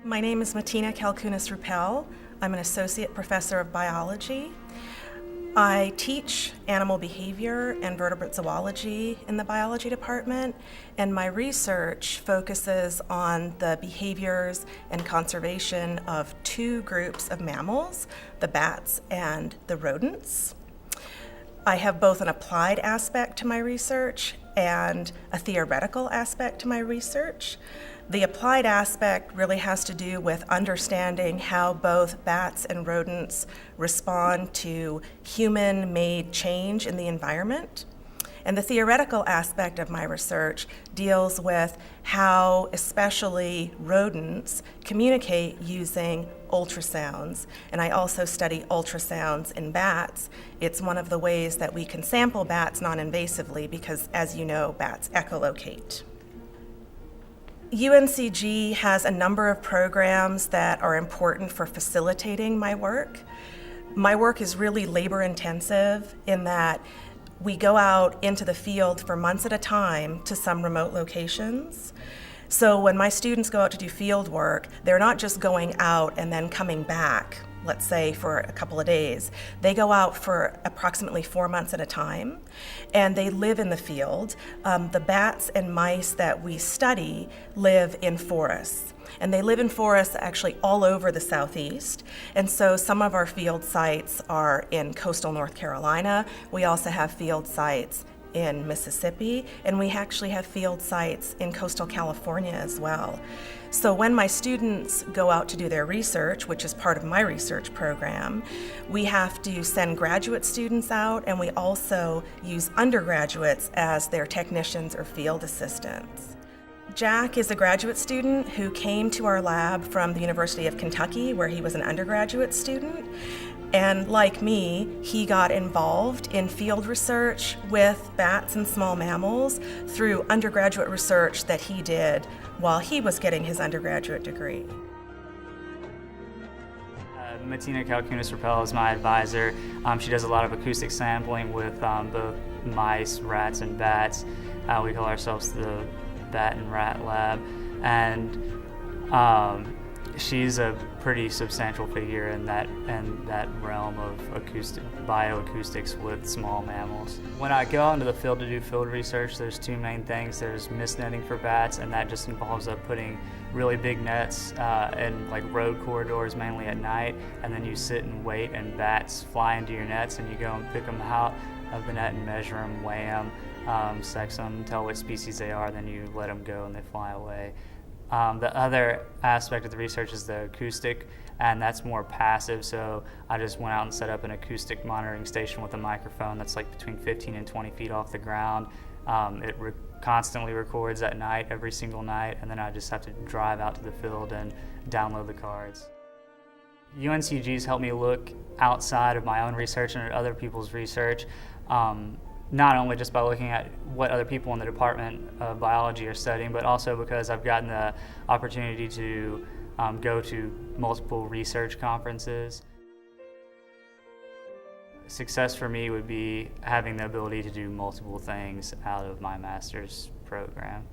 My name is Matina Rupel. I'm an associate professor of biology. I teach animal behavior and vertebrate zoology in the biology department, and my research focuses on the behaviors and conservation of two groups of mammals, the bats and the rodents. I have both an applied aspect to my research and a theoretical aspect to my research. The applied aspect really has to do with understanding how both bats and rodents respond to human-made change in the environment. And the theoretical aspect of my research deals with how especially rodents communicate using ultrasounds. And I also study ultrasounds in bats. It's one of the ways that we can sample bats non-invasively because, as you know, bats echolocate. UNCG has a number of programs that are important for facilitating my work. My work is really labor intensive in that we go out into the field for months at a time to some remote locations. So when my students go out to do field work, they're not just going out and then coming back, let's say for a couple of days. They go out for approximately 4 months at a time, and they live in the field. The bats and mice that we study live in forests. And they live in forests actually all over the Southeast. And so some of our field sites are in coastal North Carolina. We also have field sites in Mississippi, and we actually have field sites in coastal California as well. So when my students go out to do their research, which is part of my research program, we have to send graduate students out, and we also use undergraduates as their technicians or field assistants. Jack is a graduate student who came to our lab from the University of Kentucky, where he was an undergraduate student. And like me, he got involved in field research with bats and small mammals through undergraduate research that he did while he was getting his undergraduate degree. Matina Rupel is my advisor. She does a lot of acoustic sampling with both mice, rats, and bats. We call ourselves the Bat and Rat Lab. And she's a pretty substantial figure in that realm of bioacoustics with small mammals. When I go out into the field to do field research, there's two main things. There's mist netting for bats, and that just involves putting really big nets in like road corridors, mainly at night, and then you sit and wait, and bats fly into your nets, and you go and pick them out of the net and measure them, weigh them, sex them, tell what species they are, then you let them go and they fly away. The other aspect of the research is the acoustic, and that's more passive, so I just went out and set up an acoustic monitoring station with a microphone that's like between 15 and 20 feet off the ground. It constantly records at night, every single night, and then I just have to drive out to the field and download the cards. UNCG's helped me look outside of my own research and at other people's research. Not only just by looking at what other people in the Department of Biology are studying, but also because I've gotten the opportunity to go to multiple research conferences. Success for me would be having the ability to do multiple things out of my master's program.